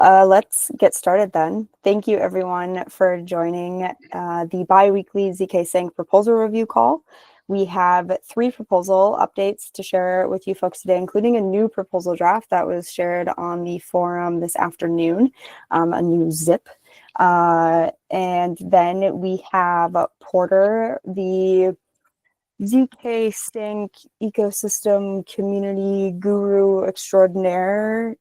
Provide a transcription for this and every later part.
let's get started then. Thank you everyone for joining the bi-weekly ZKsync proposal review call. We have 3 proposal updates to share with you folks today, including a new proposal draft that was shared on the forum this afternoon, a new zip. And then we have Porter, the ZKsync ecosystem community guru extraordinaire,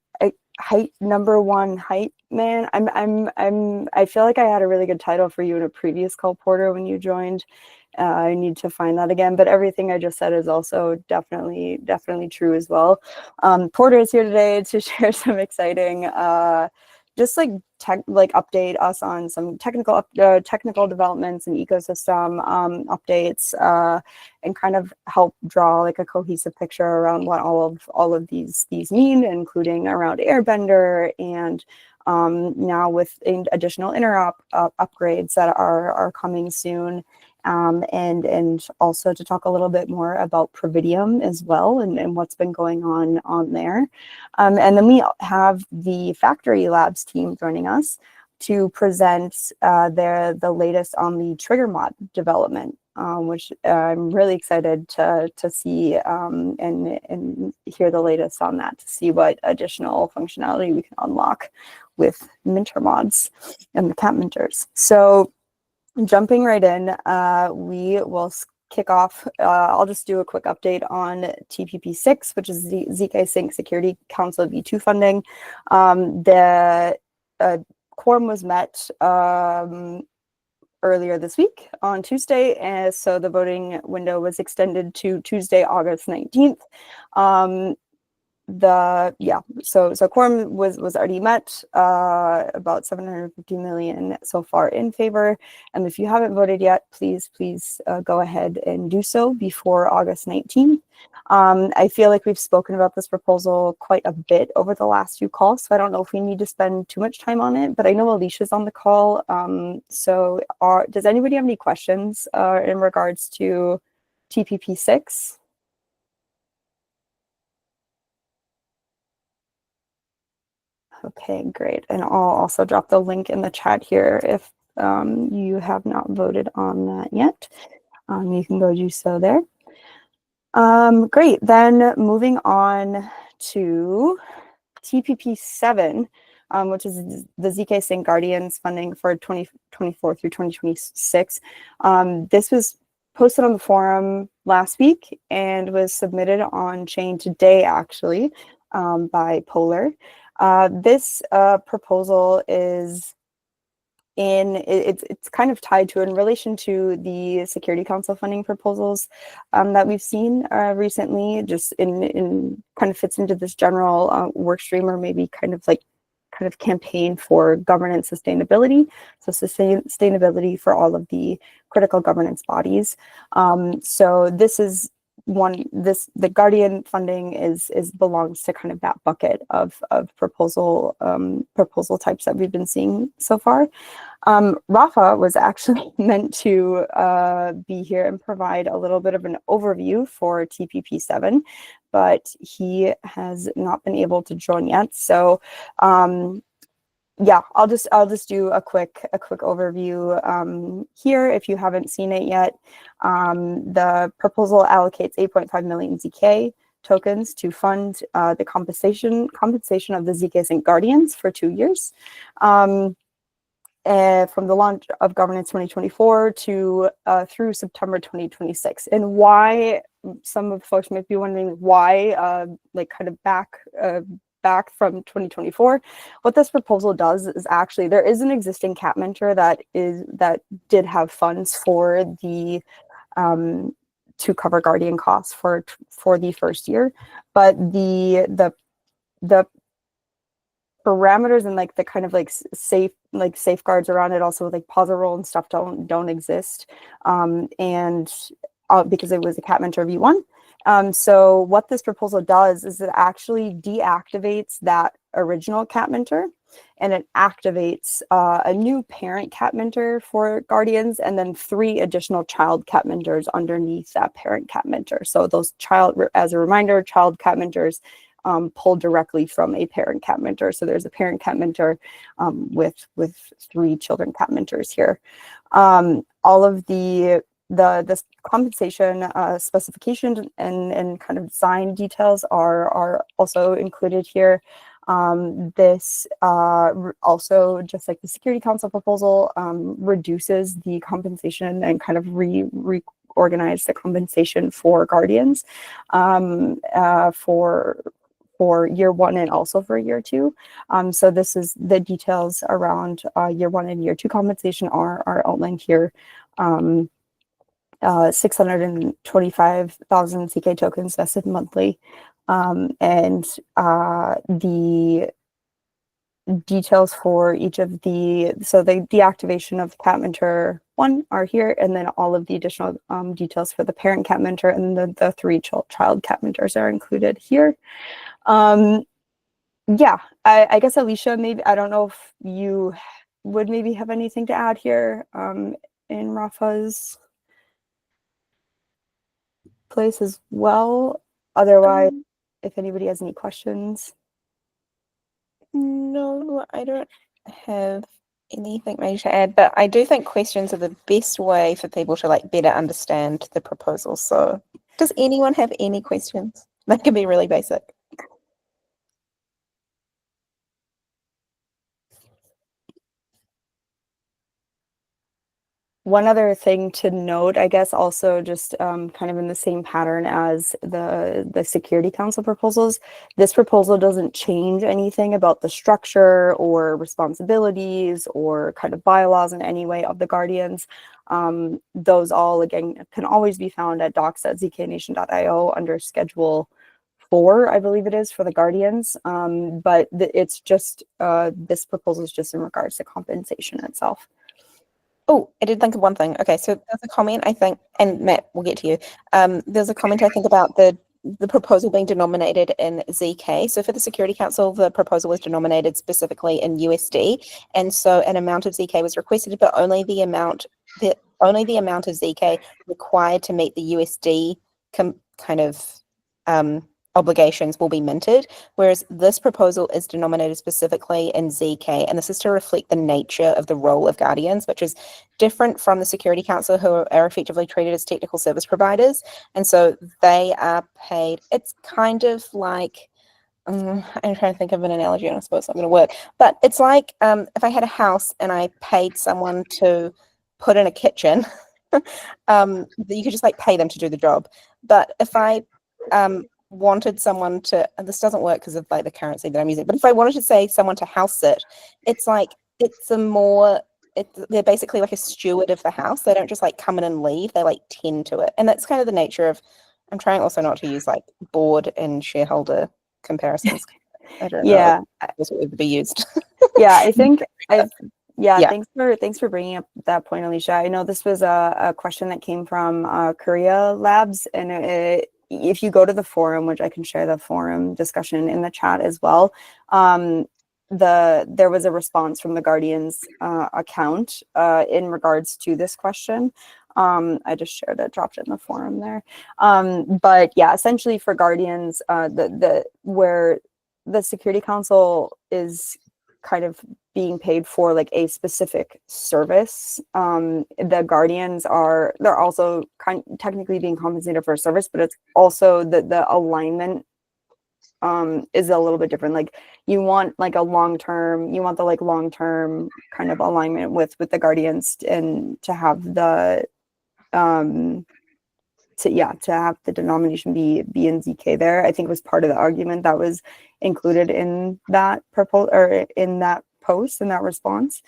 number one hype man. I feel like I had a really good title for you in a previous call, Porter, when you joined. I need to find that again, but everything I just said is also definitely true as well. Porter is here today to share some exciting just update us on some technical developments and ecosystem updates, and kind of help draw like a cohesive picture around what all of these mean, including around Airbender and now with additional interop upgrades that are coming soon. And also to talk a little bit more about Prividium as well and what's been going on there. And then we have the Factory Labs team joining us to present the latest on the trigger mod development, which I'm really excited to see and hear the latest on that, to see what additional functionality we can unlock with minter mods and the cat minters. So jumping right in, we will kick off. I'll just do a quick update on TPP6, which is the ZKsync Security Council V2 funding. The quorum was met earlier this week on Tuesday, and so the voting window was extended to Tuesday, August 19th. So quorum was already met, about 750 million so far in favor. And if you haven't voted yet, please go ahead and do so before August 19th. I feel like we've spoken about this proposal quite a bit over the last few calls, so I don't know if we need to spend too much time on it, but I know Alicia's on the call. Does anybody have any questions in regards to TPP6? Okay, great. And I'll also drop the link in the chat here if you have not voted on that yet. You can go do so there. Great. Then moving on to TPP7, which is the ZKsync Guardians funding for 2024 through 2026. This was posted on the forum last week and was submitted on Onchain today, actually, by Polar. This proposal is it's kind of tied to in relation to the Security Council funding proposals that we've seen recently, just in kind of fits into this general work stream, or maybe kind of campaign for governance sustainability. So sustainability for all of the critical governance bodies. So this is the Guardian funding belongs to kind of that bucket of proposal types that we've been seeing so far. Rafa was actually meant to be here and provide a little bit of an overview for TPP7, but he has not been able to join yet. So yeah, I'll just do a quick overview here if you haven't seen it yet. The proposal allocates 8.5 million ZK tokens to fund the compensation of the ZKsync Guardians for 2 years, from the launch of Governance 2024 to through September 2026. And why, some of the folks might be wondering why, back from 2024. What this proposal does is actually, there is an existing cat mentor that did have funds for the to cover Guardian costs for the first year, but the parameters and the kind of safeguards around it, also with pause roll and stuff, don't exist, and because it was a cat mentor V1. So what this proposal does is it actually deactivates that original cat mentor, and it activates a new parent cat mentor for Guardians, and then 3 additional child cat mentors underneath that parent cat mentor. So those as a reminder, child cat mentors pulled directly from a parent cat minter. So there's a parent cat minter with 3 children cat minters here. All of the compensation specification and kind of design details are also included here. This also, just like the Security Council proposal, reduces the compensation and kind of reorganize the compensation for guardians for year 1 and also for year 2. So this is the details around year 1 and year 2 compensation are outlined here. 625,000 ZK tokens vested monthly. And the details for each of the deactivation of cat minter 1 are here, and then all of the additional details for the parent cat minter and the 3 child cat minters are included here. Yeah, I guess Alicia, maybe, I don't know if you would maybe have anything to add here in Rafa's place as well. Otherwise, if anybody has any questions. No, I don't have anything major to add, but I do think questions are the best way for people to like better understand the proposal. So does anyone have any questions? That can be really basic. One other thing to note, I guess, also just kind of in the same pattern as the Security Council proposals, this proposal doesn't change anything about the structure or responsibilities or kind of bylaws in any way of the guardians. Those all, again, can always be found at docs.zknation.io under Schedule 4, I believe it is, for the guardians. But it's just, this proposal is just in regards to compensation itself. Oh, I did think of one thing. Okay, so there's a comment, I think, and Matt, we'll get to you. There's a comment, I think, about the proposal being denominated in ZK. So for the Security Council, the proposal was denominated specifically in USD, and so an amount of ZK was requested, but only the amount of ZK required to meet the USD kind of obligations will be minted, whereas this proposal is denominated specifically in ZK, and this is to reflect the nature of the role of guardians, which is different from the Security Council, who are effectively treated as technical service providers, and so they are paid. It's kind of like, I'm trying to think of an analogy, and I suppose it's not going to work, but it's like if I had a house and I paid someone to put in a kitchen, you could just like pay them to do the job. But if I wanted someone to, and this doesn't work because of like the currency that I'm using, but if I wanted to say someone to house sit, it's like, they're basically like a steward of the house. They don't just like come in and leave, they like tend to it. And that's kind of the nature of, I'm trying also not to use like board and shareholder comparisons. I don't know if this would be used. Yeah, I think thanks for bringing up that point, Alicia. I know this was a question that came from Korea Labs, and if you go to the forum, which I can share the forum discussion in the chat as well, there was a response from the Guardians account in regards to this question. I just shared it, dropped it in the forum there. But yeah, essentially for Guardians, where the Security Council is kind of being paid for like a specific service, the Guardians they're also technically being compensated for a service, but it's also the alignment is a little bit different. Like you want like a long-term kind of alignment with the Guardians, and to have the to have the denomination be in ZK there, I think was part of the argument that was included in that proposal or in that post, in that response.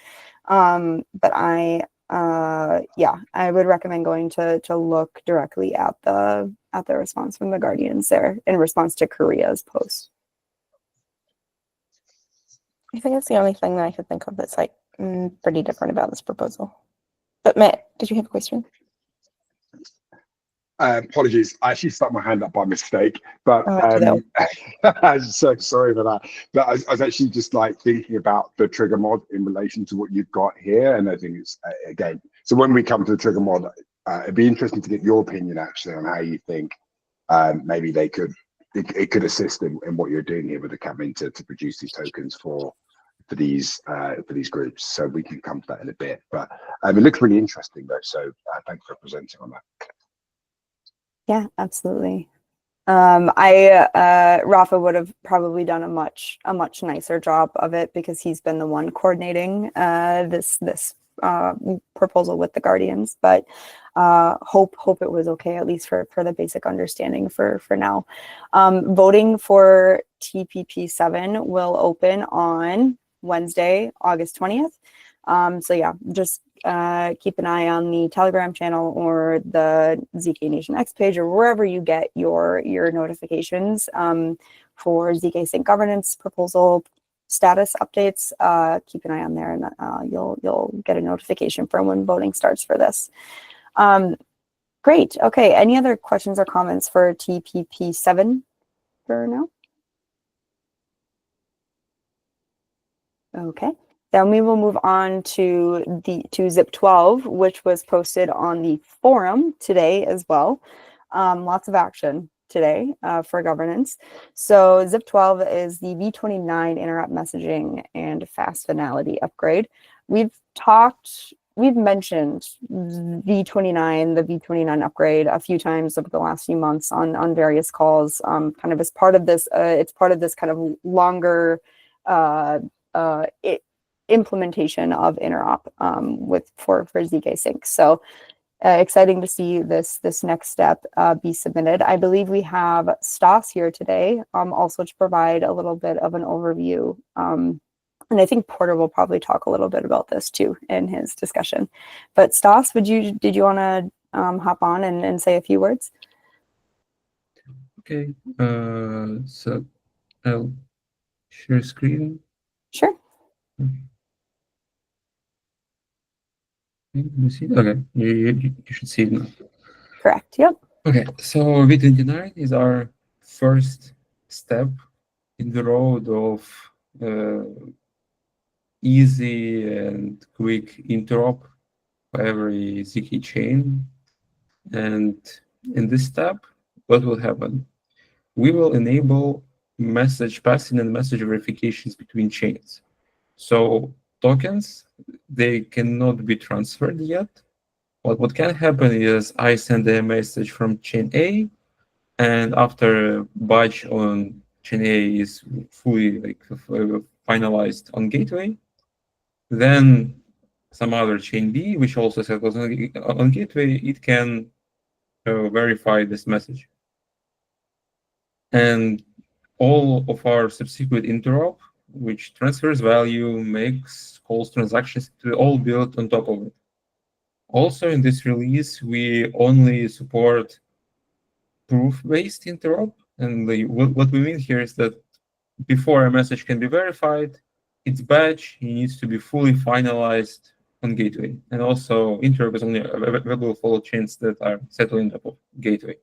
But I would recommend going to look directly at the response from the Guardians there in response to Korea's post. I think that's the only thing that I could think of that's like pretty different about this proposal. But Matt, did you have a question? Apologies, I actually stuck my hand up by mistake, but I'm so sorry for that. But I was actually just like thinking about the trigger mod in relation to what you've got here, and I think it's again. So when we come to the trigger mod, it'd be interesting to get your opinion actually on how you think maybe they could it could assist in what you're doing here with the Catmin to produce these tokens for these groups. So we can come to that in a bit, but it looks really interesting though. So thanks for presenting on that. Yeah, absolutely. Rafa would have probably done a much nicer job of it because he's been the one coordinating this proposal with the Guardians, but hope it was okay, at least for the basic understanding for now. Voting for TPP7 will open on Wednesday, August 20th. So yeah, just keep an eye on the Telegram channel or the ZK Nation X page or wherever you get your notifications for ZKsync governance proposal status updates. Keep an eye on there, and you'll get a notification for when voting starts for this. Great. Okay. Any other questions or comments for TPP7 for now? Okay. Then we will move on to ZIP12, which was posted on the forum today as well. Lots of action today for governance. So ZIP12 is the V29 interop messaging and fast finality upgrade. We've mentioned the V29 upgrade a few times over the last few months on various calls, kind of as part of this. It's part of this kind of longer implementation of interop for ZKsync. So exciting to see this next step be submitted. I believe we have Stas here today, also to provide a little bit of an overview. And I think Porter will probably talk a little bit about this too in his discussion. But Stas, did you want to hop on and say a few words? Okay, so I'll share screen. Sure. You see it? Okay, you should see it now. Correct. Yep. Okay, so V29 is our first step in the road of easy and quick interop for every ZK chain. And in this step, what will happen? We will enable message passing and message verifications between chains. So tokens, they cannot be transferred yet. But what can happen is I send a message from chain A, and after batch on chain A is fully finalized on gateway, then some other chain B, which also settles on gateway, it can verify this message. And all of our subsequent interop, which transfers value, makes, calls transactions, to all built on top of it. Also in this release, we only support proof-based interop. And what we mean here is that before a message can be verified, its batch needs to be fully finalized on gateway. And also interop is only available for chains that are settling on top of gateway.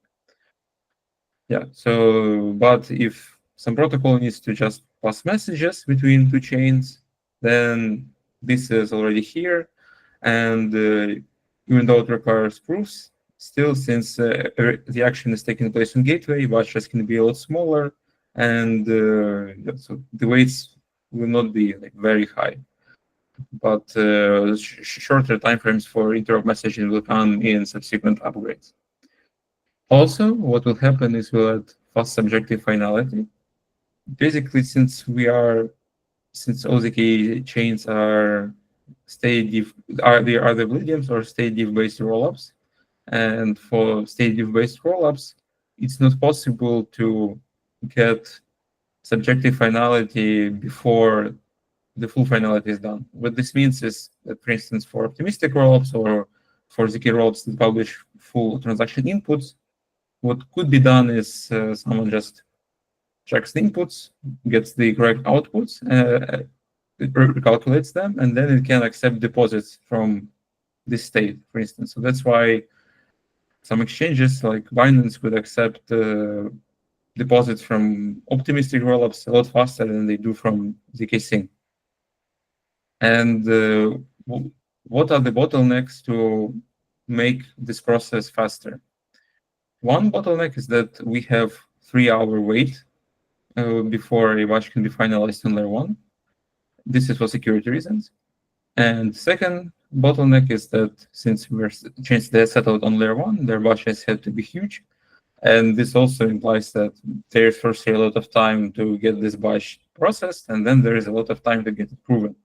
Yeah, so, but if some protocol needs to just pass messages between two chains, then this is already here. And even though it requires proofs, still, since the action is taking place on gateway, batches can be a lot smaller, and so the weights will not be very high. But shorter timeframes for interop messaging will come in subsequent upgrades. Also, what will happen is we'll add fast subjective finality. Basically, since OZK chains are state diff, are the Prividiums or state diff based rollups, and for state diff based rollups, it's not possible to get subjective finality before the full finality is done. What this means is that, for instance, for optimistic rollups or for ZK rollups that publish full transaction inputs, what could be done is someone just checks the inputs, gets the correct outputs, it recalculates them, and then it can accept deposits from this state, for instance. So that's why some exchanges like Binance could accept deposits from optimistic rollups a lot faster than they do from ZKsync. And what are the bottlenecks to make this process faster? One bottleneck is that we have 3-hour wait before a batch can be finalized on layer 1. This is for security reasons. And second bottleneck is that since chains that settled on layer 1, their batches have to be huge. And this also implies that there's firstly a lot of time to get this batch processed, and then there is a lot of time to get it proven.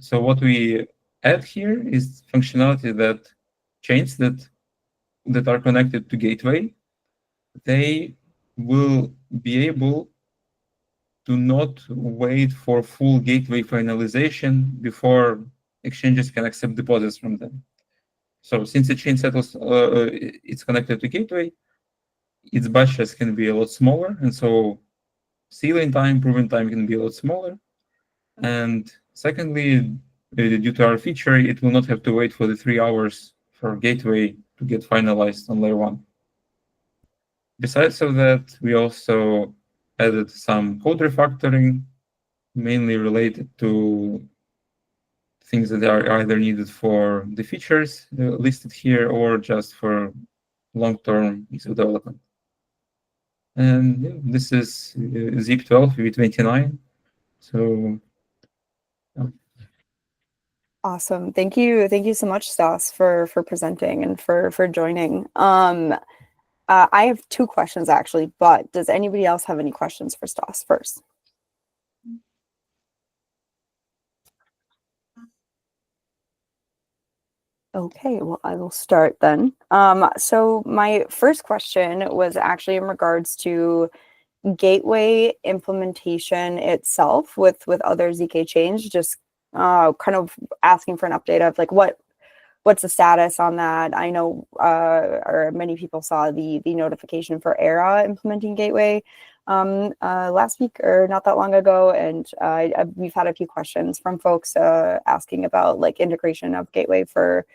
So what we add here is functionality that chains that are connected to gateway, they will be able to not wait for full gateway finalization before exchanges can accept deposits from them. So since the chain settles, it's connected to gateway, its batches can be a lot smaller, and so sealing time, proving time can be a lot smaller. And secondly, due to our feature, it will not have to wait for the 3 hours for gateway to get finalized on layer 1. Besides of that, we also added some code refactoring, mainly related to things that are either needed for the features listed here or just for long-term ease of development. And yeah, this is zip 12 v29. So Awesome. Thank you so much, Stas, for presenting and for joining. I have 2 questions actually, but does anybody else have any questions for Stas first? Okay, well, I will start then. So my first question was actually in regards to gateway implementation itself with other ZK chains, just kind of asking for an update of like what's the status on that. I know or many people saw the notification for Era implementing gateway last week or not that long ago, and we've had a few questions from folks asking about like integration of gateway for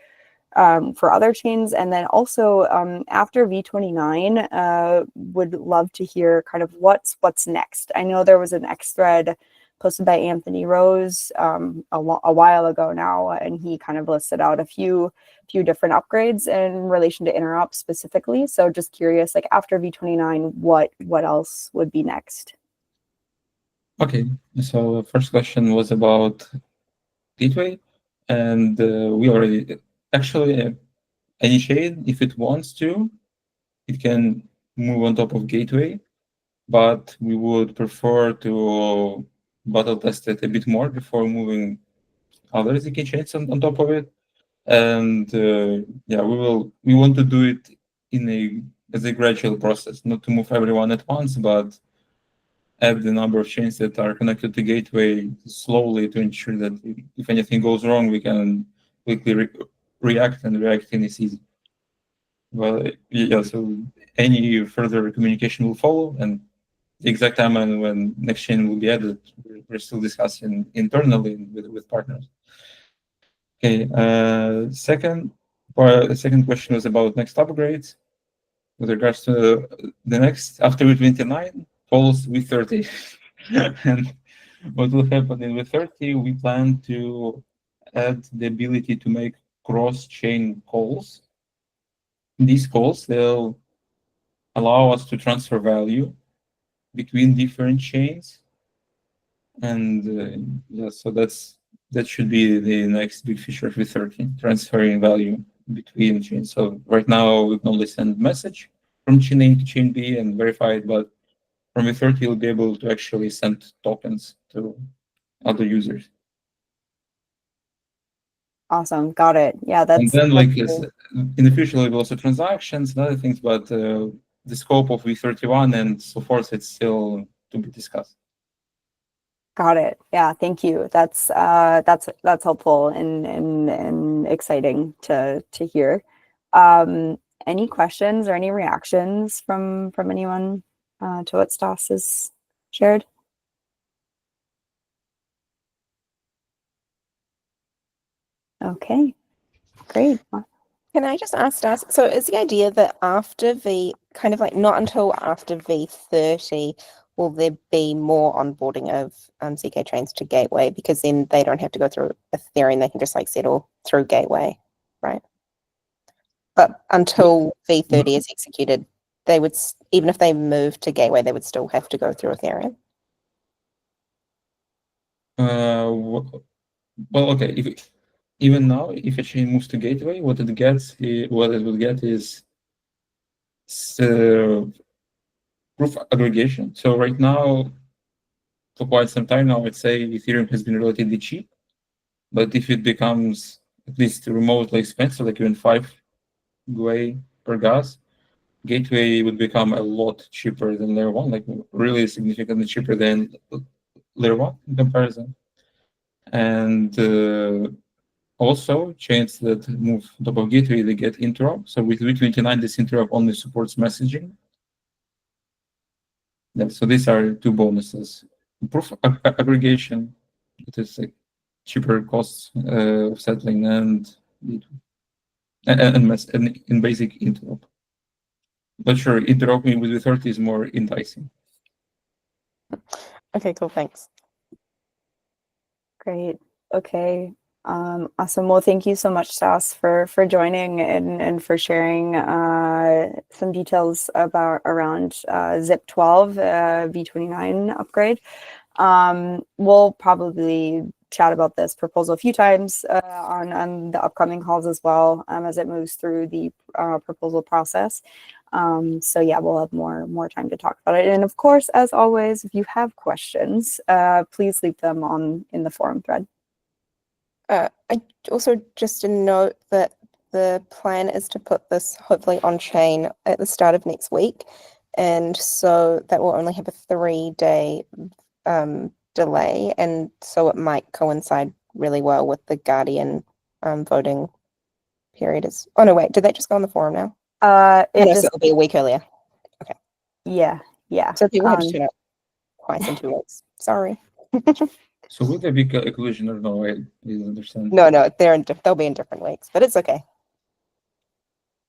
other chains. And then also after v29, would love to hear kind of what's next. I know there was an X thread posted by Anthony Rose a while ago now, and he kind of listed out a few different upgrades in relation to Interop specifically. So just curious, like after v29, what else would be next? okay, so the first question was about gateway, and we already actually any chain, if it wants to, it can move on top of gateway, but we would prefer to battle test it a bit more before moving other ZK chains on top of it. And yeah, we want to do it as a gradual process, not to move everyone at once, but add the number of chains that are connected to gateway slowly to ensure that if anything goes wrong, we can quickly react, and reacting is easy. Well, yeah, so any further communication will follow, and the exact time and when next chain will be added, we're still discussing internally with partners. Okay, second question was about next upgrades. With regards to the next, after v29, follows v30. And what will happen in v30, we plan to add the ability to make cross-chain calls. These calls, they'll allow us to transfer value between different chains. And yeah, so that should be the next big feature of v30, transferring value between chains. So right now we can only send message from chain A to chain B and verify it, but from v30 you'll be able to actually send tokens to other users. Awesome, got it. Yeah, that's. And then like in the future there'll be also transactions and other things, but the scope of v31 and so forth, it's still to be discussed. Got it. Yeah, thank you. That's helpful and exciting to hear. Any questions or any reactions from anyone to what Stas has shared? Okay, great. Can I just ask Stas, so is the idea that after kind of like not until after v30 will there be more onboarding of ZK chains to gateway, because then they don't have to go through Ethereum, they can just like settle through gateway, right? But until v30 is executed, they would, even if they move to Gateway, they would still have to go through Ethereum? Well, okay. Even now, if a chain moves to Gateway, what it would get is proof aggregation. So right now, for quite some time now, I'd say Ethereum has been relatively cheap. But if it becomes at least remotely expensive, like even 5 GUI per gas, Gateway would become a lot cheaper than Layer 1, like really significantly cheaper than Layer 1 in comparison. And also, chains that move on top of Gateway, they get Interop. So with V29, this Interop only supports messaging. Yeah, so these are 2 bonuses. Proof aggregation, it is like cheaper costs of settling and in basic Interop. But sure, interoping with V30 is more enticing. Okay, cool, thanks. Great. Okay. Awesome. Well, thank you so much, Stas, for joining and for sharing some details around ZIP12 V29 upgrade. We'll probably chat about this proposal a few times on the upcoming calls as well, as it moves through the proposal process. So yeah, we'll have more time to talk about it. And of course, as always, if you have questions, please leave them in the forum thread. I also just a note that the plan is to put this hopefully on chain at the start of next week, and so that will only have a 3-day delay, and so it might coincide really well with the Guardian voting period. Oh no, wait, did that just go on the forum now? So it'll be a week earlier. Okay. Yeah. So people have to turn up twice in 2 weeks. Sorry. So will there be a collision or no? I didn't understand. No, they'll be in different weeks, but it's okay.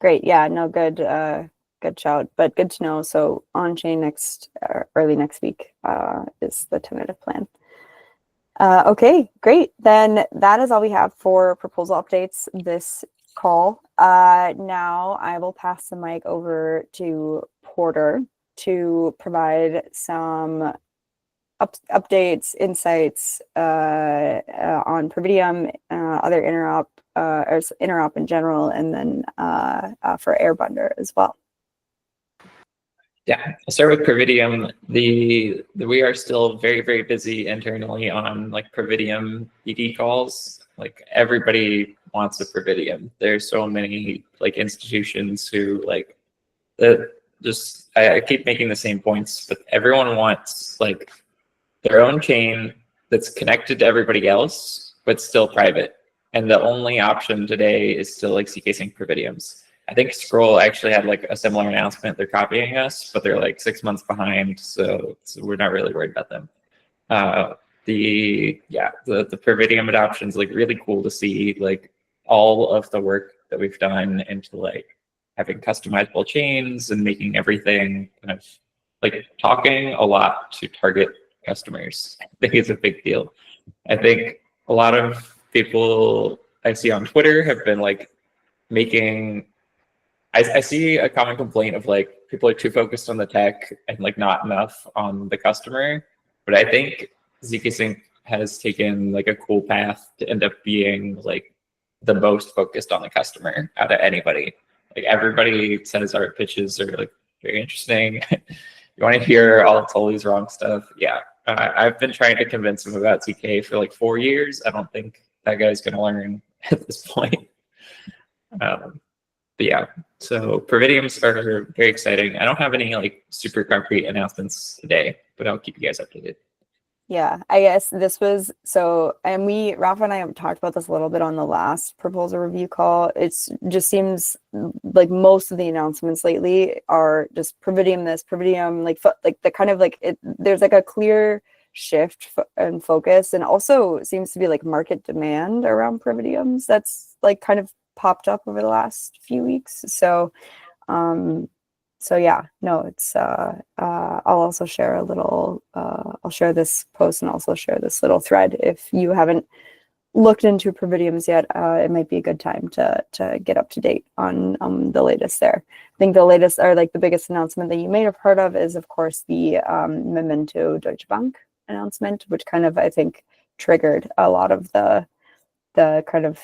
Great. Yeah. No. Good. Good shout. But good to know. So on-chain early next week is the tentative plan. Okay. Great. Then that is all we have for proposal updates this call. Now I will pass the mic over to Porter to provide some updates, insights on Prividium, other Interop, or Interop in general, and then for Airbender as well. Yeah, I'll start with Prividium. We are still very, very busy internally on like Prividium BD calls. Like everybody wants a Prividium. There's so many like institutions who like I keep making the same points, but everyone wants like their own chain that's connected to everybody else, but still private. And the only option today is still like ZKsync Prividiums. I think Scroll actually had like a similar announcement. They're copying us, but they're like 6 months behind, so we're not really worried about them. The Prividium adoption is like really cool to see, like all of the work that we've done into like having customizable chains and making everything kind of like talking a lot to target customers. I think it's a big deal. I think a lot of people I see on Twitter have been like making. I see a common complaint of like people are too focused on the tech and like not enough on the customer. But I think ZKsync has taken like a cool path to end up being like the most focused on the customer out of anybody. Like everybody says our pitches are like very interesting. You want to hear all these wrong stuff? Yeah. I've been trying to convince him about ZK for like 4 years. I don't think that guy's going to learn at this point. But yeah, so Prividiums are very exciting. I don't have any like super concrete announcements today, but I'll keep you guys updated. Yeah, I guess this was so, and Rafa and I have talked about this a little bit on the last proposal review call. It's just seems like most of the announcements lately are just Prividium this, Prividium like the kind of like there's like a clear shift and focus, and also seems to be like market demand around Prividiums that's like kind of popped up over the last few weeks. So yeah, no, it's I'll also share a little I'll share this post and also share this little thread if you haven't looked into Prividiums yet, it might be a good time to get up to date on the latest there. I think the latest, or like the biggest announcement that you may have heard of, is of course the Memento Deutsche Bank announcement, which kind of, I think, triggered a lot of the kind of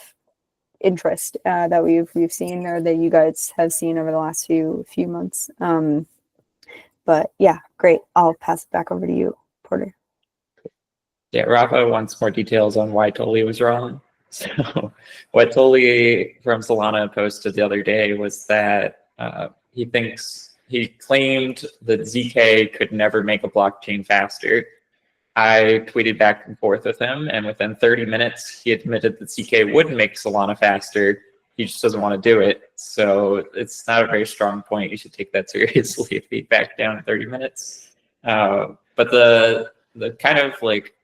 interest that we've seen, or that you guys have seen over the last few months. But yeah, great. I'll pass it back over to you, Porter. Yeah, Rafa wants more details on why Tolly was wrong. So what Tolly from Solana posted the other day was that he claimed that ZK could never make a blockchain faster. I tweeted back and forth with him, and within 30 minutes, he admitted that ZK would make Solana faster. He just doesn't want to do it. So it's not a very strong point. You should take that seriously if he backed down in 30 minutes. But the kind of like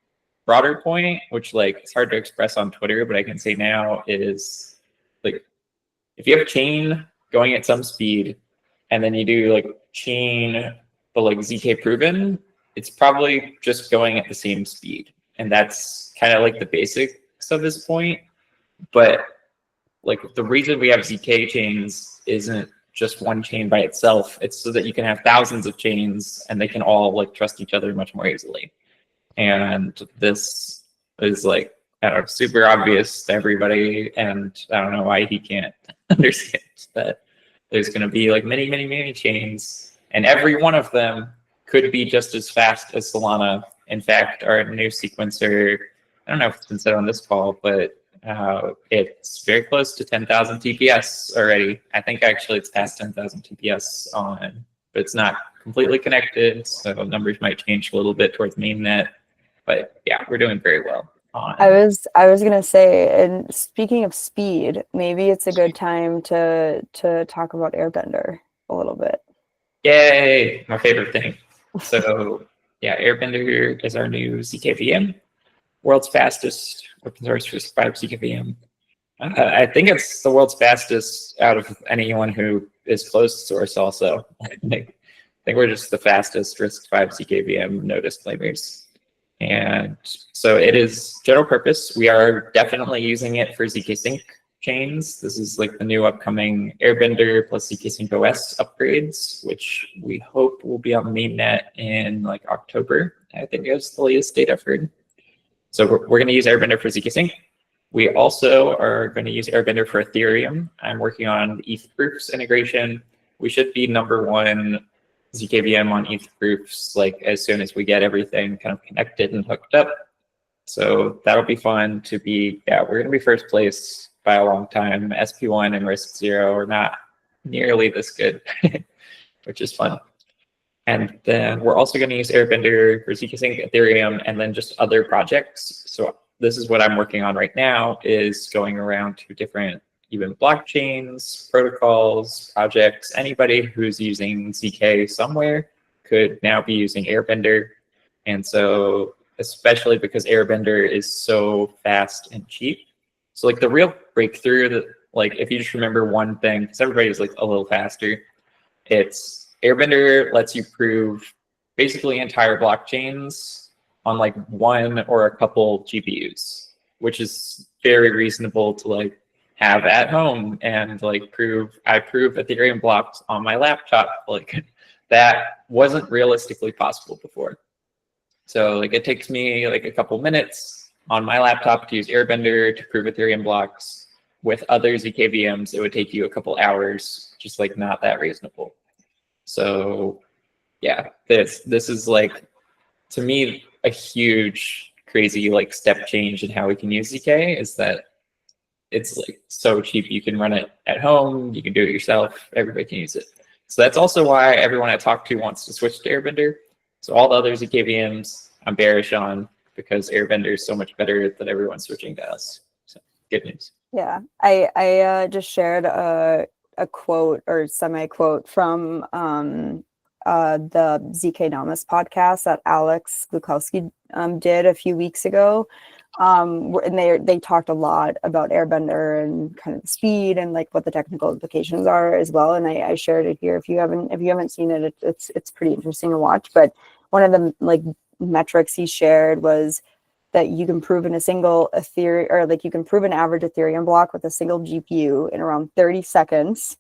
broader point, which like it's hard to express on Twitter, but I can say now, is like, if you have a chain going at some speed, and then you do like chain but like ZK proven, it's probably just going at the same speed. And that's kind of like the basics of this point. But like the reason we have ZK chains isn't just one chain by itself. It's so that you can have thousands of chains and they can all like trust each other much more easily. And this is like, I don't know, super obvious to everybody. And I don't know why he can't understand that there's going to be like many, many, many chains, and every one of them could be just as fast as Solana. In fact, our new sequencer, I don't know if it's been said on this call, but it's very close to 10,000 TPS already. I think actually it's past 10,000 TPS on, but it's not completely connected, so numbers might change a little bit towards mainnet. But yeah, we're doing very well on. I was gonna say, and speaking of speed, maybe it's a good time to talk about Airbender a little bit. Yay, my favorite thing. So yeah, Airbender is our new ZKVM, world's fastest open source prescribed ZKVM. I think it's the world's fastest out of anyone who is closed source also. I think we're just the fastest RISC-V ZKVM, no disclaimers. And so it is general purpose. We are definitely using it for ZKsync chains. This is like the new upcoming Airbender plus ZKsync OS upgrades, which we hope will be on mainnet in like October. I think is the latest date I've heard. So we're going to use Airbender for ZKsync. We also are going to use Airbender for Ethereum. I'm working on ETH proofs integration. We should be #1 ZKVM on ETH proofs like as soon as we get everything kind of connected and hooked up. So that'll be fun to be, yeah, we're going to be first place by a long time. SP1 and RISC-0 are not nearly this good, which is fun. And then we're also going to use Airbender for ZKsync, Ethereum, and then just other projects. So this is what I'm working on right now, is going around to different even blockchains, protocols, projects. Anybody who's using ZK somewhere could now be using Airbender. And so especially because Airbender is so fast and cheap. So like the real breakthrough that, like if you just remember one thing, because everybody's like a little faster, it's Airbender lets you prove basically entire blockchains on like one or a couple GPUs, which is very reasonable to like have at home and like I prove Ethereum blocks on my laptop. Like that wasn't realistically possible before. So like it takes me like a couple minutes on my laptop to use Airbender to prove Ethereum blocks. With other ZKVMs, it would take you a couple hours, just like not that reasonable. So yeah, this is like, to me, a huge, crazy like step change in how we can use ZK, is that it's like so cheap. You can run it at home, you can do it yourself, everybody can use it. So that's also why everyone I talk to wants to switch to Airbender. So all the other ZKVMs I'm bearish on, because Airbender is so much better that everyone's switching to us. So good news. Yeah, I just shared a quote or semi-quote from the ZK Namas podcast that Alex Glukowski did a few weeks ago. And they talked a lot about Airbender and kind of the speed and like what the technical implications are as well. And I shared it here. If you haven't seen it, it's pretty interesting to watch. But one of the like metrics he shared was that you can prove in a single Ethereum, or like you can prove an average Ethereum block with a single GPU in around 30 seconds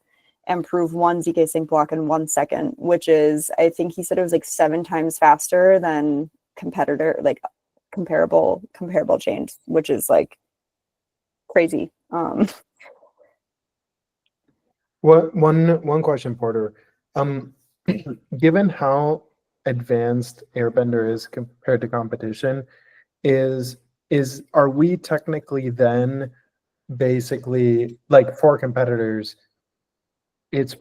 and prove one ZKsync block in 1 second, which is, I think he said it was like 7 times faster than comparable chains, which is like crazy. One question, Porter. Given how advanced Airbender is compared to competition, are we technically then basically, like, for competitors, it's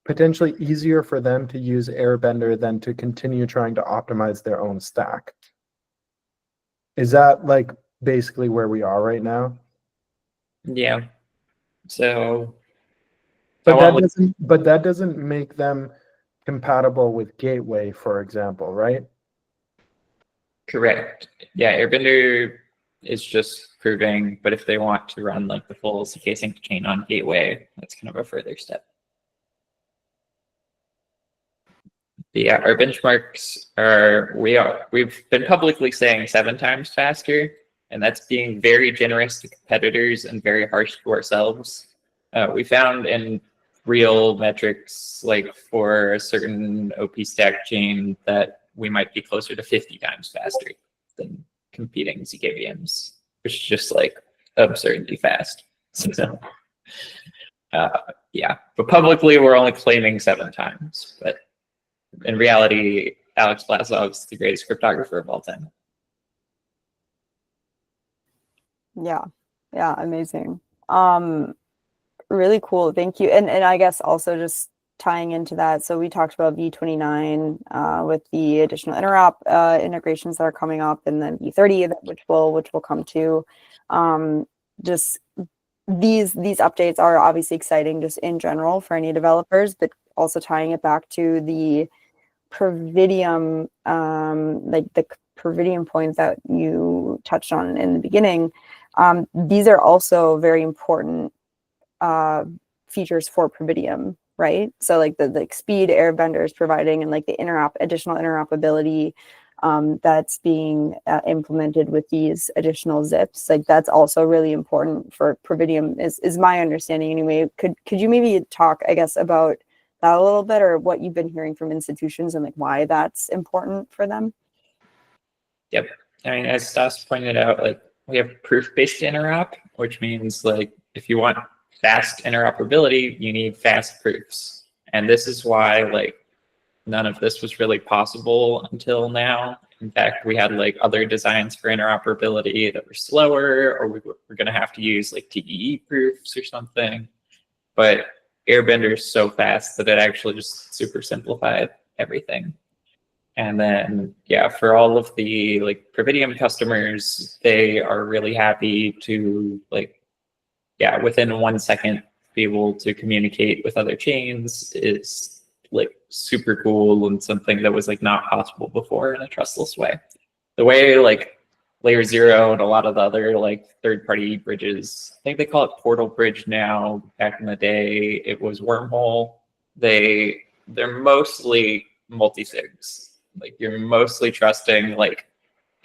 potentially easier for them to use Airbender than to continue trying to optimize their own stack? Is that like basically where we are right now? Yeah. So, but that doesn't make them compatible with Gateway, for example, right? correct. Yeah, Airbender is just proving, but if they want to run like the full ZKsync chain on Gateway, that's kind of a further step. But yeah, our benchmarks are, we've been publicly saying 7 times faster, and that's being very generous to competitors and very harsh to ourselves. We found in real metrics, like for a certain OP stack chain, that we might be closer to 50 times faster than competing ZKVMs, which is just like absurdly fast. So, yeah, but publicly we're only claiming 7 times, but in reality, Alex Blasov's the greatest cryptographer of all time. Yeah, amazing. Really cool. Thank you. And I guess also just tying into that, so we talked about V29 with the additional interop integrations that are coming up, and then V30, which will come to. Just these updates are obviously exciting just in general for any developers, but also tying it back to the Prividium, like the Prividium point that you touched on in the beginning. These are also very important features for Prividium, right? So like the speed Airbender is providing, and like the additional interoperability that's being implemented with these additional zips, like that's also really important for Prividium, is my understanding anyway. Could you maybe talk, I guess, about that a little bit, or what you've been hearing from institutions and like why that's important for them? Yep. I mean, as Stas pointed out, like we have proof-based interop, which means like if you want fast interoperability, you need fast proofs. And this is why like none of this was really possible until now. In fact, we had like other designs for interoperability that were slower, or we were going to have to use like TEE proofs or something. But Airbender is so fast that it actually just super simplified everything. And then, yeah, for all of the like Prividium customers, they are really happy to like, yeah, within 1 second be able to communicate with other chains is like super cool, and something that was like not possible before in a trustless way. The way like Layer 0 and a lot of the other like third-party bridges, I think they call it Portal Bridge now. Back in the day, it was Wormhole. They're mostly multi-sigs. Like you're mostly trusting like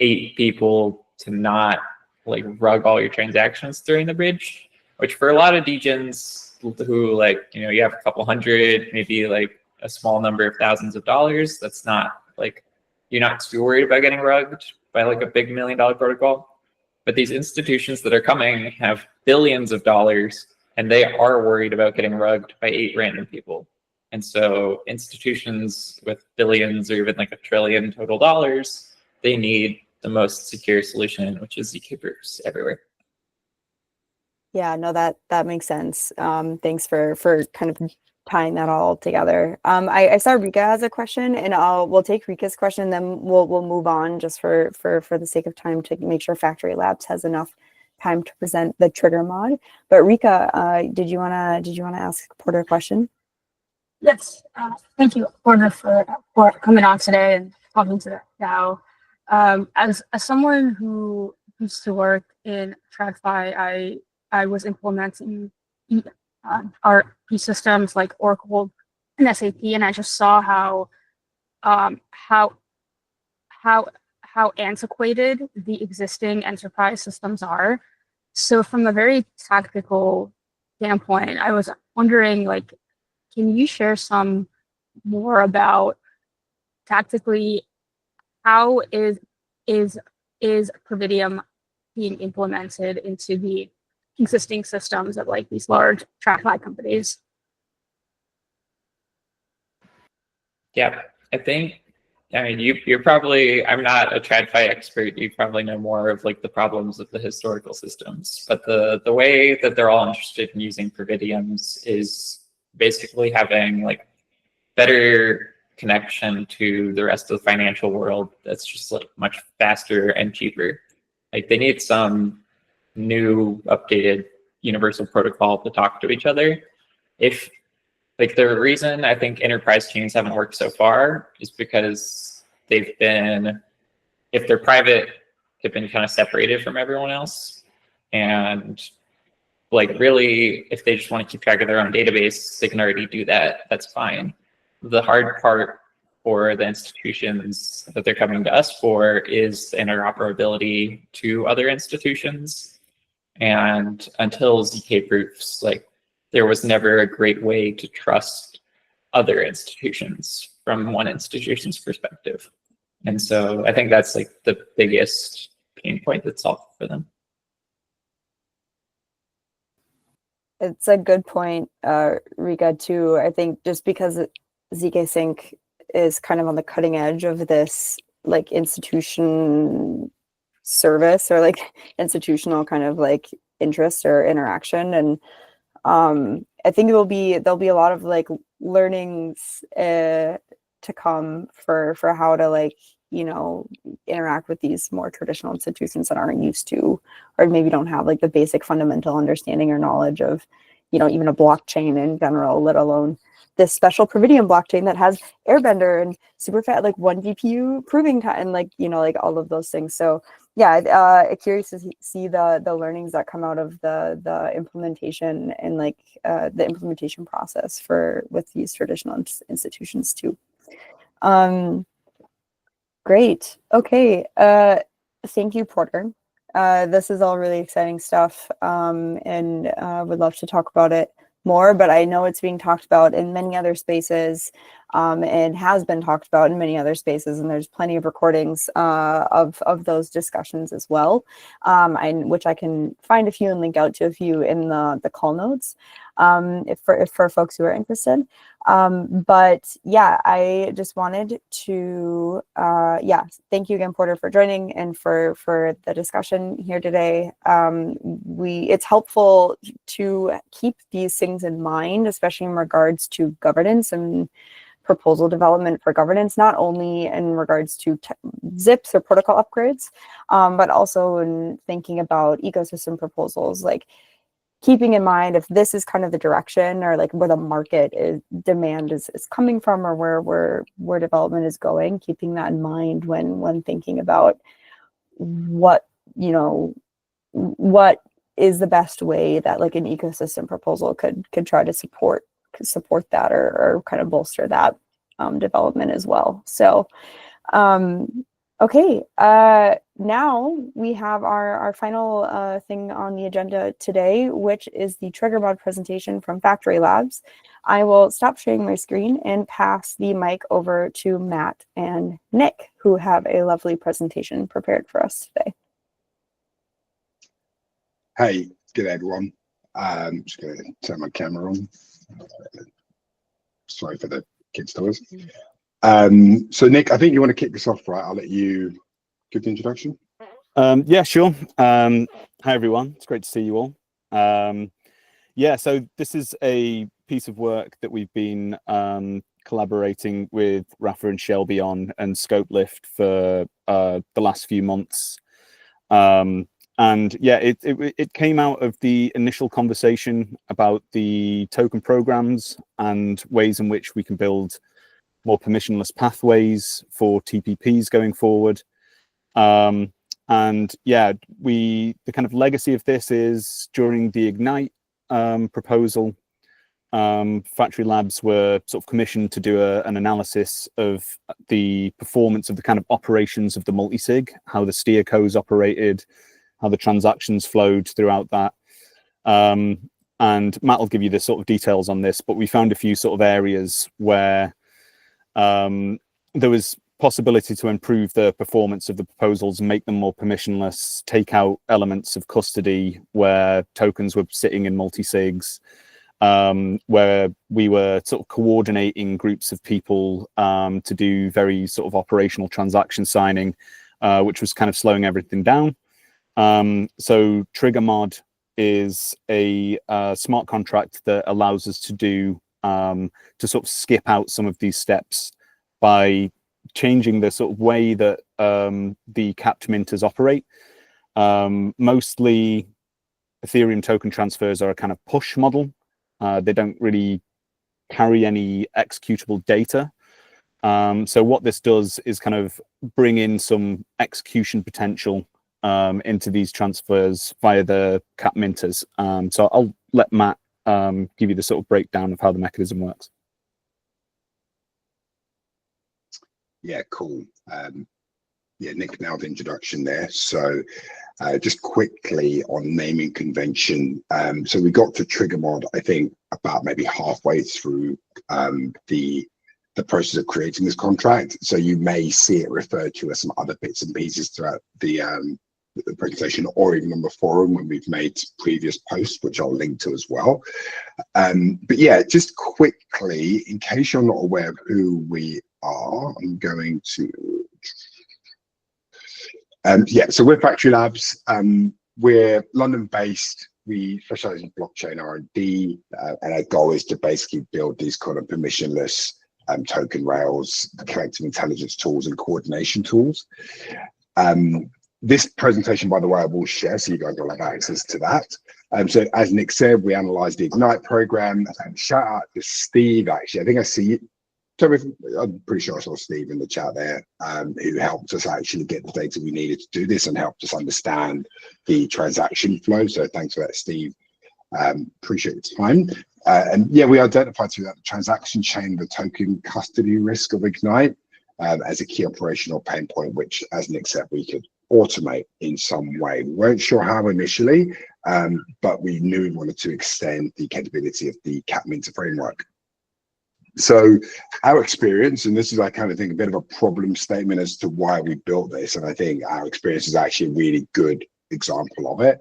8 people to not like rug all your transactions during the bridge, which for a lot of degens who like, you know, you have a couple hundred, maybe like a small number of thousands of dollars, that's not like, you're not too worried about getting rugged by like a big $1 million protocol. But these institutions that are coming have billions of dollars, and they are worried about getting rugged by 8 random people. And so institutions with billions or even like $1 trillion total dollars, they need the most secure solution, which is ZK proofs everywhere. Yeah, no, that makes sense. Thanks for kind of tying that all together. I saw Rika has a question, and we'll take Rika's question, then we'll move on just for the sake of time to make sure Factory Labs has enough time to present the trigger mod. But Rika, did you wanna ask Porter a question? Yes, thank you, Porter, for coming on today and talking to the DAO. As someone who used to work in TradFi, I was implementing RP systems like Oracle and SAP, and I just saw how how antiquated the existing enterprise systems are. So from a very tactical standpoint, I was wondering, like, can you share some more about tactically how is Prividium being implemented into the existing systems of like these large TradFi companies? Yeah, I think, I mean, you're probably, I'm not a TradFi expert. You probably know more of like the problems of the historical systems, but the way that they're all interested in using Prividiums is basically having like better connection to the rest of the financial world that's just like much faster and cheaper. Like they need some new updated universal protocol to talk to each other. If like the reason I think enterprise chains haven't worked so far is because they've been, if they're private, they've been kind of separated from everyone else. And like really, if they just want to keep track of their own database, they can already do that. That's fine. The hard part for the institutions that they're coming to us for is interoperability to other institutions. And until ZK proofs, like there was never a great way to trust other institutions from one institution's perspective. And so I think that's like the biggest pain point that's solved for them. It's a good point, Rika, too. I think just because ZKsync is kind of on the cutting edge of this like institution service or like institutional kind of like interest or interaction, and I think there'll be a lot of like learnings to come for how to like, you know, interact with these more traditional institutions that aren't used to, or maybe don't have like the basic fundamental understanding or knowledge of, you know, even a blockchain in general, let alone this special Prividium blockchain that has Airbender and super fast, like 1 GPU proving time, and like, you know, like all of those things. So yeah, curious to see the learnings that come out of the implementation and like the implementation process with these traditional institutions too. Great. Okay. Thank you, Porter. This is all really exciting stuff, and would love to talk about it more, but I know it's being talked about in many other spaces, and has been talked about in many other spaces, and there's plenty of recordings of those discussions as well, which I can find a few and link out to a few in the call notes, if for folks who are interested. But yeah, I just wanted to thank you again, Porter, for joining and for the discussion here today. It's helpful to keep these things in mind, especially in regards to governance and proposal development for governance, not only in regards to zips or protocol upgrades, but also in thinking about ecosystem proposals, like keeping in mind if this is kind of the direction or like where the market demand is coming from, or where development is going, keeping that in mind when thinking about what is the best way that like an ecosystem proposal could try to support that or kind of bolster that development as well. So okay, now we have our final thing on the agenda today, which is the trigger mod presentation from Factory Labs. I will stop sharing my screen and pass the mic over to Matt and Nick, who have a lovely presentation prepared for us today. Hey, good everyone. I'm just going to turn my camera on. Sorry for the kids' toys. So Nick, I think you want to kick this off, right? I'll let you give the introduction. Yeah, sure. Hi everyone, it's great to see you all. Yeah, so this is a piece of work that we've been collaborating with Rafa and Shelby on and Scopelift for the last few months. And yeah, it came out of the initial conversation about the token programs and ways in which we can build more permissionless pathways for TPPs going forward. And yeah, the kind of legacy of this is during the Ignite proposal, Factory Labs were sort of commissioned to do an analysis of the performance of the kind of operations of the multi-sig, how the steer codes operated, how the transactions flowed throughout that. And Matt will give you the sort of details on this, but we found a few sort of areas where there was possibility to improve the performance of the proposals and make them more permissionless, take out elements of custody where tokens were sitting in multi-sigs, where we were sort of coordinating groups of people to do very sort of operational transaction signing, which was kind of slowing everything down. So Trigger Mod is a smart contract that allows us to do to sort of skip out some of these steps by changing the sort of way that the capped minters operate. Mostly Ethereum token transfers are a kind of push model. They don't really carry any executable data. So what this does is kind of bring in some execution potential into these transfers via the cap minters. So I'll let Matt give you the sort of breakdown of how the mechanism works. Yeah, cool. Yeah, Nick nailed the introduction there. So just quickly on naming convention. So we got to Trigger Mod, I think, about maybe halfway through the process of creating this contract. So you may see it referred to as some other bits and pieces throughout the presentation, or even on the forum when we've made previous posts, which I'll link to as well. But yeah, just quickly, in case you're not aware of who we are, I'm going to yeah, so we're Factory Labs. We're London based. We specialize in blockchain R&D, and our goal is to basically build these kind of permissionless token rails, collective intelligence tools, and coordination tools. This presentation, by the way, I will share, so you guys will have access to that. So as Nick said, we analyzed the Ignite program. Shout out to Steve, actually. I think I see it. So I'm pretty sure I saw Steve in the chat there, who helped us actually get the data we needed to do this and helped us understand the transaction flow. So thanks for that, Steve. Appreciate the time. And yeah, we identified through that the transaction chain, the token custody risk of Ignite as a key operational pain point, which, as Nick said, we could automate in some way. We weren't sure how initially, but we knew we wanted to extend the capability of the cap minter framework. So our experience, and this is, I kind of think, a bit of a problem statement as to why we built this, and I think our experience is actually a really good example of it.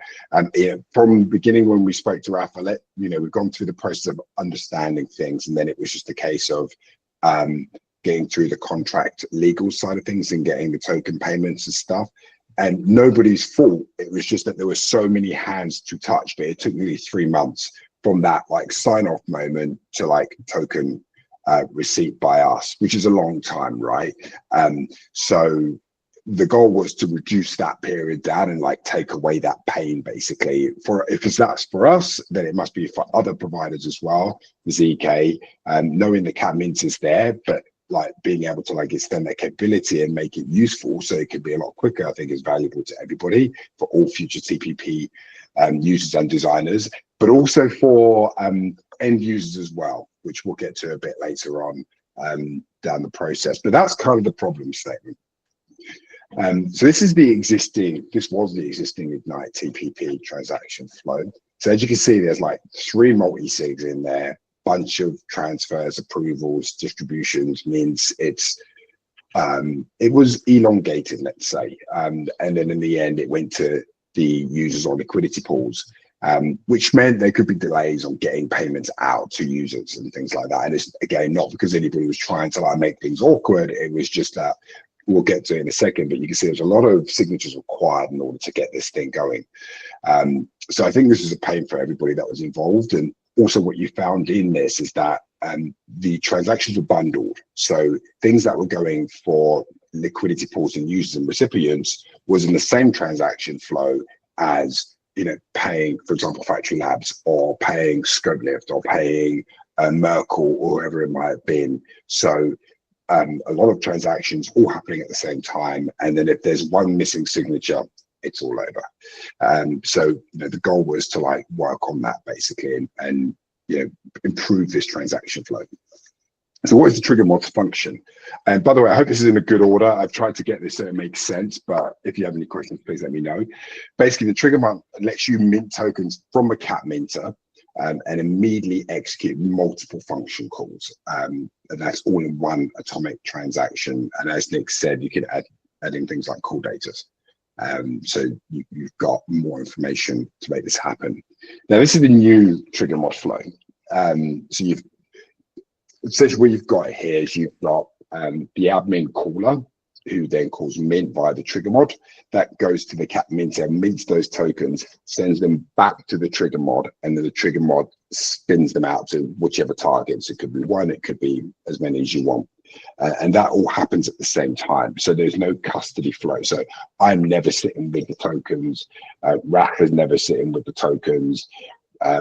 From the beginning, when we spoke to Rafa, we've gone through the process of understanding things, and then it was just a case of getting through the contract legal side of things and getting the token payments and stuff. And nobody's fault. It was just that there were so many hands to touch, but it took nearly 3 months from that sign off moment to token receipt by us, which is a long time, right? So the goal was to reduce that period down and take away that pain, basically. If that's for us, then it must be for other providers as well. ZK, knowing the cap mint is there, but being able to extend that capability and make it useful so it could be a lot quicker, I think is valuable to everybody, for all future TPP users and designers, but also for end users as well, which we'll get to a bit later on down the process. But that's kind of the problem statement. So this was the existing Ignite TPP transaction flow. So as you can see, there's 3 multi-sigs in there, bunch of transfers, approvals, distributions, means it was elongated, let's say. And then in the end, it went to the users on liquidity pools, which meant there could be delays on getting payments out to users and things like that. And it's, again, not because anybody was trying to make things awkward. It was just that, we'll get to it in a second, but you can see there's a lot of signatures required in order to get this thing going. So I think this is a pain for everybody that was involved. And also what you found in this is that the transactions were bundled. So things that were going for liquidity pools and users and recipients was in the same transaction flow as, paying, for example, Factory Labs, or paying Scopelift, or paying Merkle, or whoever it might have been. So a lot of transactions all happening at the same time. And then if there's one missing signature, it's all over. So the goal was to work on that, basically, and improve this transaction flow. So what is the trigger mod function? And by the way, I hope this is in a good order. I've tried to get this so it makes sense, but if you have any questions, please let me know. Basically, the trigger mod lets you mint tokens from a cat minter and immediately execute multiple function calls. And that's all in one atomic transaction. And as Nick said, you can add in things like call data. So you've got more information to make this happen. Now, this is the new trigger mod flow. So you've essentially what you've got here is you've got the admin caller, who then calls mint via the trigger mod. That goes to the cat minter, mints those tokens, sends them back to the trigger mod, and then the trigger mod spins them out to whichever targets. It could be one, it could be as many as you want. And that all happens at the same time. So there's no custody flow. So I'm never sitting with the tokens. Rafa's never sitting with the tokens.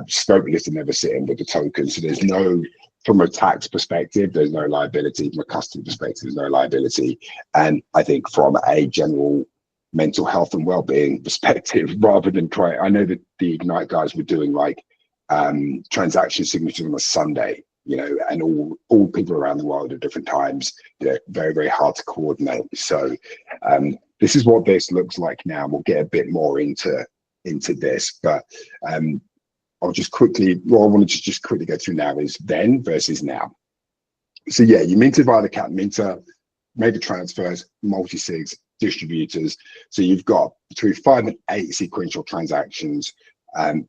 Scopeless are never sitting with the tokens. So there's no, from a tax perspective, there's no liability. From a custody perspective, there's no liability. And I think from a general mental health and well-being perspective, rather than try, I know that the Ignite guys were doing like transaction signatures on a Sunday, and all people around the world at different times. They're very, very hard to coordinate. So this is what this looks like now. We'll get a bit more into this, but I'll just quickly, what I wanted to just quickly go through now is then versus now. So yeah, you minted via the cat minter, made the transfers, multi-sigs, distributors. So you've got between 5 and 8 sequential transactions, and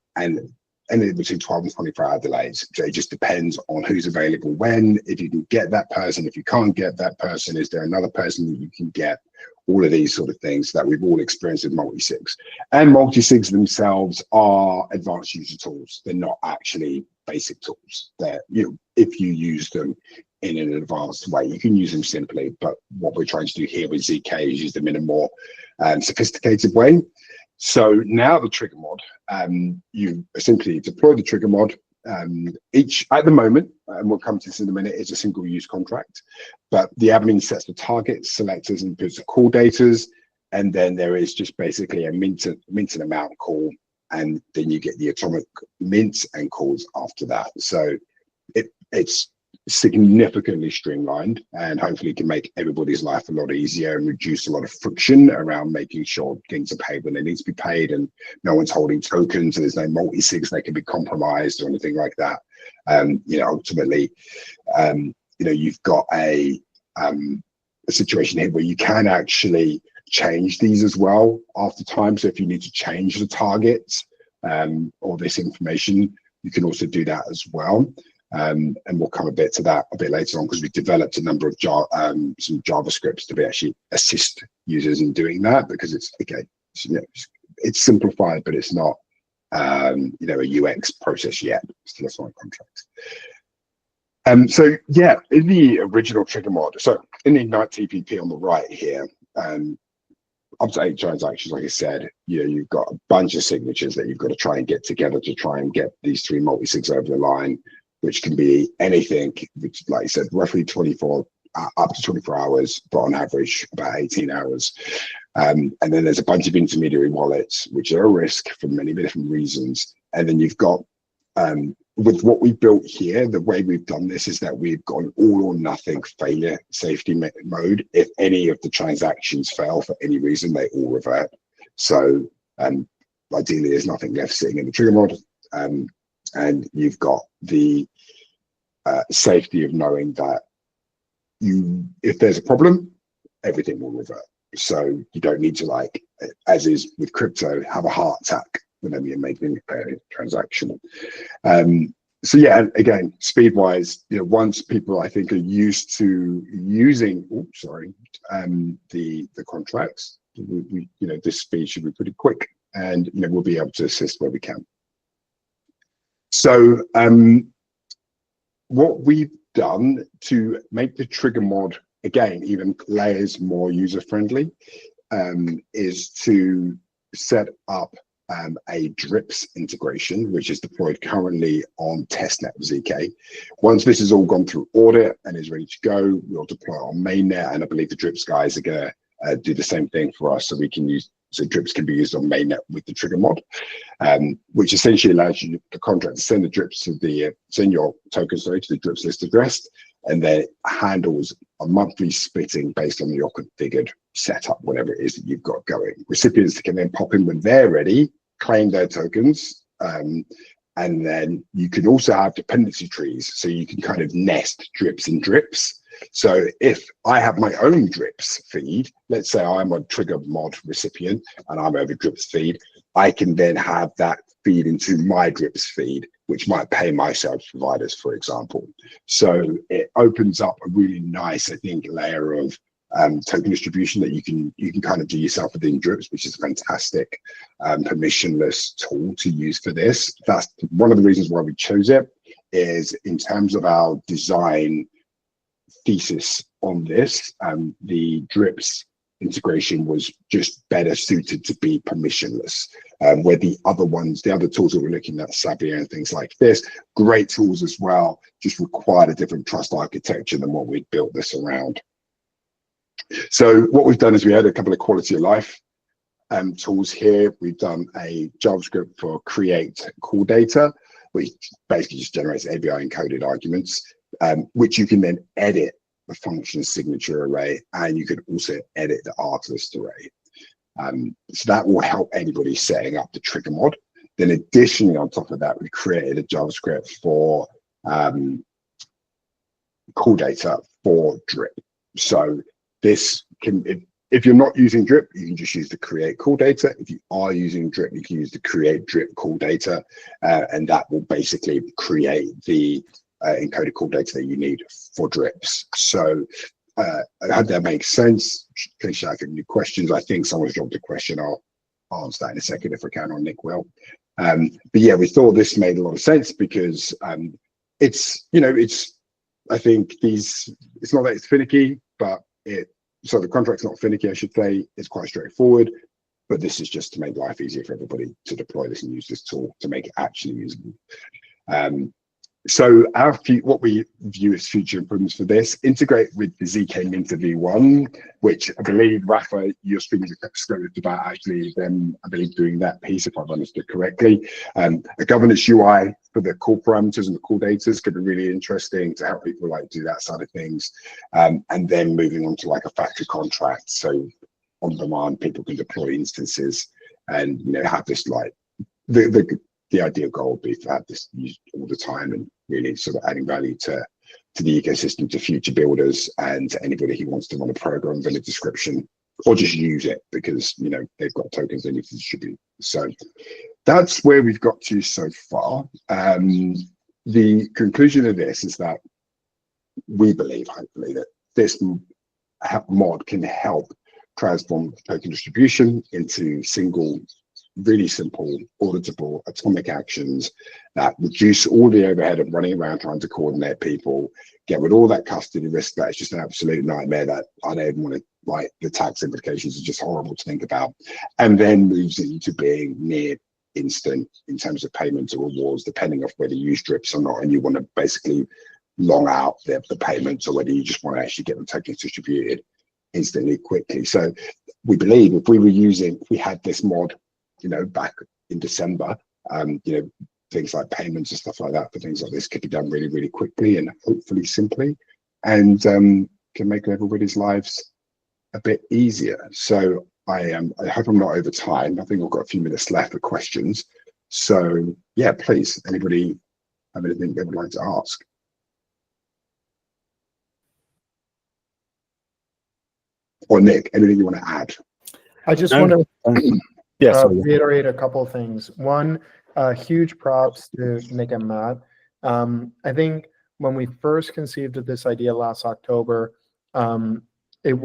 between 12 and 24-hour delays. So it just depends on who's available when, if you can get that person, if you can't get that person, is there another person that you can get? All of these sort of things that we've all experienced with multi-sigs. And multi-sigs themselves are advanced user tools. They're not actually basic tools. They're, if you use them in an advanced way, you can use them simply, but what we're trying to do here with ZK is use them in a more sophisticated way. So now the trigger mod, you simply deploy the trigger mod. Each, at the moment, and we'll come to this in a minute, is a single use contract, but the admin sets the targets, selectors, and puts the call datas, and then there is just basically a mint and amount call, and then you get the atomic mints and calls after that. So it's significantly streamlined, and hopefully can make everybody's life a lot easier and reduce a lot of friction around making sure things are paid when they need to be paid, and no one's holding tokens, and there's no multi-sigs that can be compromised or anything like that. Ultimately, you've got a situation here where you can actually change these as well after time. So if you need to change the targets or this information, you can also do that as well. And we'll come a bit to that a bit later on, because we developed a number of some JavaScripts to be actually assist users in doing that, because it's it's simplified, but it's not a UX process yet. It's still a smart contract. So yeah, in the original trigger mod, so in the Ignite TPP on the right here, up to 8 transactions, like I said, you've got a bunch of signatures that you've got to try and get together to try and get these 3 multi-sigs over the line, which can be anything, which, like I said, roughly up to 24 hours, but on average about 18 hours. And then there's a bunch of intermediary wallets, which are a risk for many different reasons. And then you've got, with what we built here, the way we've done this is that we've got an all or nothing failure safety mode. If any of the transactions fail for any reason, they all revert. So ideally, there's nothing left sitting in the trigger mod. And you've got the safety of knowing that if there's a problem, everything will revert. So you don't need to, like, as is with crypto, have a heart attack whenever you're making a transaction. So yeah, and again, speed wise, once people, I think, are used to using, the contracts, this speed should be pretty quick, and we'll be able to assist where we can. So what we've done to make the trigger mod, again, even layers more user-friendly, is to set up a drips integration, which is deployed currently on testnet with ZK. Once this has all gone through audit and is ready to go, we'll deploy it on mainnet, and I believe the drips guys are going to do the same thing for us, so we can use So drips can be used on mainnet with the trigger mod, which essentially allows you, the contract, to send the drips to send your tokens to the drips list address, and then it handles a monthly splitting based on your configured setup, whatever it is that you've got going. Recipients can then pop in when they're ready, claim their tokens, and then you can also have dependency trees, so you can kind of nest drips and drips. So if I have my own drips feed, let's say I'm a trigger mod recipient and I'm over drips feed, I can then have that feed into my drips feed, which might pay my service providers, for example. So it opens up a really nice, I think, layer of token distribution that you can kind of do yourself within drips, which is a fantastic permissionless tool to use for this. That's one of the reasons why we chose it, is in terms of our design thesis on this, the drips integration was just better suited to be permissionless, where the other tools that we're looking at, Sabia and things like this, great tools as well, just required a different trust architecture than what we built this around. So what we've done is we had a couple of quality of life tools here. We've done a JavaScript for create call data, which basically just generates ABI encoded arguments, which you can then edit the function signature array, and you can also edit the artist array. So that will help anybody setting up the trigger mod. Then additionally, on top of that, we created a JavaScript for call data for drip. So this can, if you're not using drip, you can just use the create call data. If you are using drip, you can use the create drip call data, and that will basically create the encoded call data that you need for drips. So I hope that makes sense. Please shout out any questions. I think someone's dropped a question. I'll answer that in a second if I can, or Nick will. But yeah, we thought this made a lot of sense because it's, I think it's not that it's finicky, but so the contract's not finicky, I should say. It's quite straightforward, but this is just to make life easier for everybody to deploy this and use this tool to make it actually usable. So what we view as future improvements for this, integrate with the ZK Minter v1, which I believe, Rafa, you're speaking to Scope about actually them, I believe, doing that piece, if I've understood correctly. A governance UI for the call parameters and the call data could be really interesting to help people like do that side of things. And then moving on to like a factory contract. So on demand, people can deploy instances and, have this like, the ideal goal would be to have this used all the time and really sort of adding value to the ecosystem, to future builders, and to anybody who wants to run a program with a description or just use it because they've got tokens they need to distribute. So that's where we've got to so far. The conclusion of this is that we believe, hopefully, that this mod can help transform token distribution into single, really simple, auditable, atomic actions that reduce all the overhead of running around trying to coordinate people, get rid of all that custody risk that is just an absolute nightmare that I don't even want to, like, the tax implications are just horrible to think about, and then moves into being near instant in terms of payments or rewards, depending on whether you use drips or not, and you want to basically long out the payments, or whether you just want to actually get the tokens distributed instantly, quickly. So we believe if we had this mod back in December, things like payments and stuff like that for things like this could be done really, really quickly and hopefully simply, and can make everybody's lives a bit easier. So I hope I'm not over time. I think I've got a few minutes left for questions. So yeah, please, anybody have anything they would like to ask? Or Nick, anything you want to add? I just want to Yes, reiterate a couple of things. One, huge props to Nick and Matt. I think when we first conceived of this idea last October, it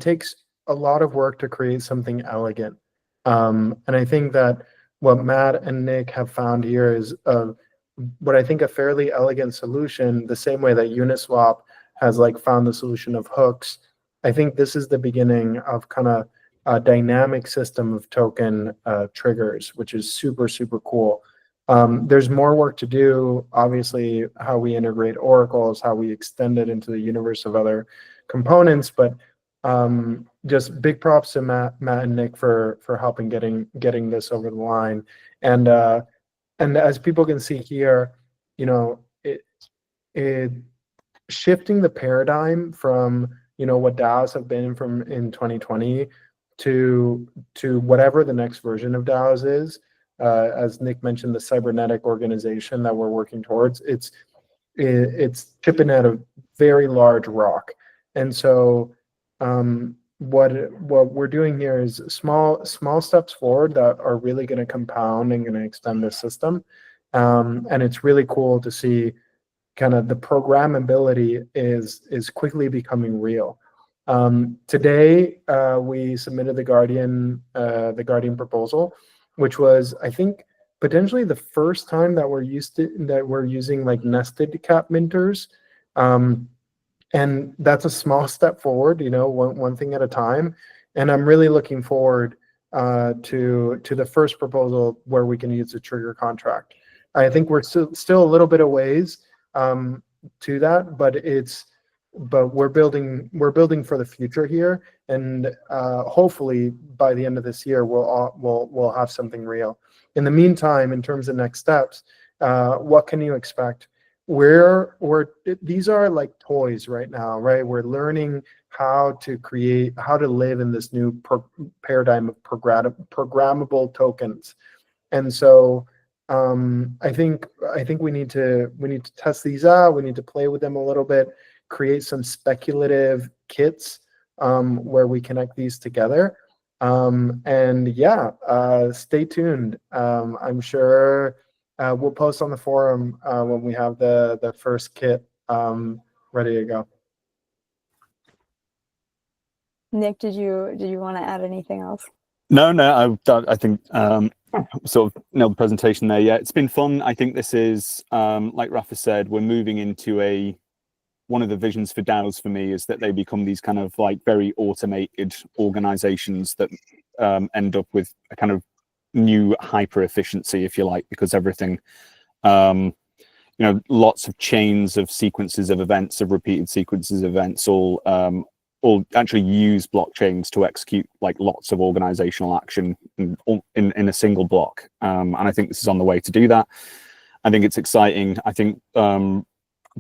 takes a lot of work to create something elegant. And I think that what Matt and Nick have found here is what I think a fairly elegant solution, the same way that Uniswap has found the solution of hooks. I think this is the beginning of kind of a dynamic system of token triggers, which is super, super cool. There's more work to do, obviously, how we integrate oracles, how we extend it into the universe of other components, but just big props to Matt and Nick for helping getting this over the line. And as people can see here, you know, it shifting the paradigm from, you know, what DAOs have been from in 2020 to whatever the next version of DAOs is. As Nick mentioned, the cybernetic organization that we're working towards, it's chipping at a very large rock. And so what we're doing here is small steps forward that are really going to compound and going to extend this system. And it's really cool to see kind of the programmability is quickly becoming real. Today, we submitted the Guardian proposal, which was, I think, potentially the first time that we're using like nested cap minters. And that's a small step forward, you know, one thing at a time. And I'm really looking forward to the first proposal where we can use a trigger contract. I think we're still a little bit of ways to that, but we're building for the future here, and hopefully by the end of this year we'll have something real. In the meantime, in terms of next steps, what can you expect? These are like toys right now, right? We're learning how to live in this new paradigm of programmable tokens, and so I think we need to test these out. We need to play with them a little bit, create some speculative kits where we connect these together. And yeah, stay tuned. I'm sure we'll post on the forum when we have the first kit ready to go. Nick, did you want to add anything else? No, I think sort of nailed the presentation there. Yeah, it's been fun. I think this is, like Rafa said, we're moving into one of the visions for DAOs for me is that they become these kind of like very automated organizations that end up with a kind of new hyper efficiency, if you like, because everything, you know, lots of chains of sequences of events, of repeated sequences of events, all actually use blockchains to execute like lots of organizational action in a single block. And I think this is on the way to do that. I think it's exciting. I think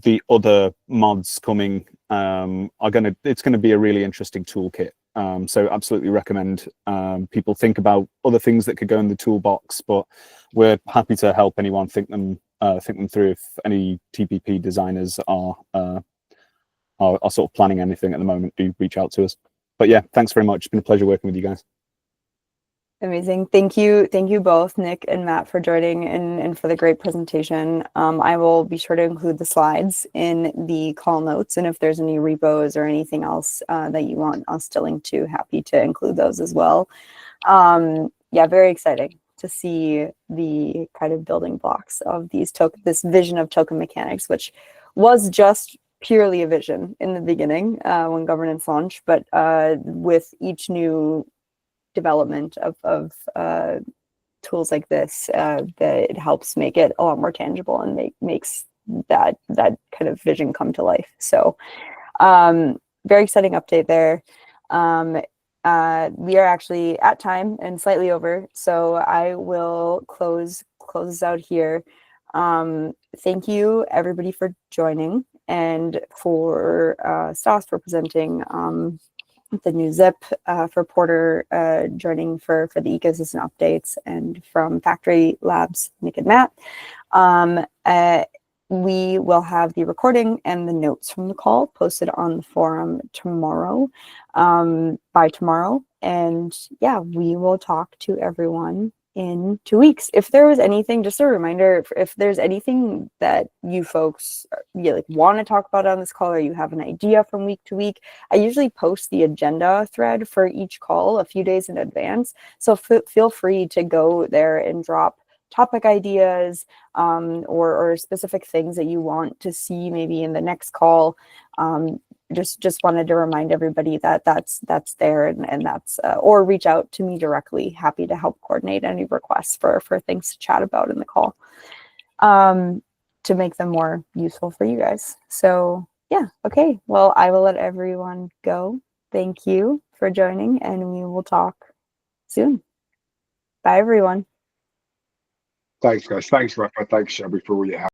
the other mods coming it's going to be a really interesting toolkit. So absolutely recommend people think about other things that could go in the toolbox, but we're happy to help anyone think them through. If any TPP designers are sort of planning anything at the moment, do reach out to us. But yeah, thanks very much. It's been a pleasure working with you guys. Amazing. Thank you both, Nick and Matt, for joining and for the great presentation. I will be sure to include the slides in the call notes, and if there's any repos or anything else that you want us to link to, happy to include those as well. Yeah, very exciting to see the kind of building blocks of this vision of token mechanics, which was just purely a vision in the beginning when governance launched, but with each new development of tools like this, that it helps make it a lot more tangible and makes that kind of vision come to life. So very exciting update there. We are actually at time and slightly over, so I will close this out here. Thank you everybody for joining, and for Stas for presenting the new zip, for Porter joining for the ecosystem updates, and from Factory Labs, Nick and Matt. We will have the recording and the notes from the call posted on the forum tomorrow, by tomorrow. And yeah, we will talk to everyone in 2 weeks. If there was anything, just a reminder, if there's anything that you folks want to talk about on this call, or you have an idea from week to week, I usually post the agenda thread for each call a few days in advance. So feel free to go there and drop topic ideas, or specific things that you want to see maybe in the next call. Just wanted to remind everybody that that's there, and that's or reach out to me directly. Happy to help coordinate any requests for things to chat about in the call, to make them more useful for you guys. So yeah, okay. Well, I will let everyone go. Thank you for for joining, and we will talk soon. Bye, everyone. Thanks, guys. Thanks, Rafa. Thanks, Shelby, for all your help.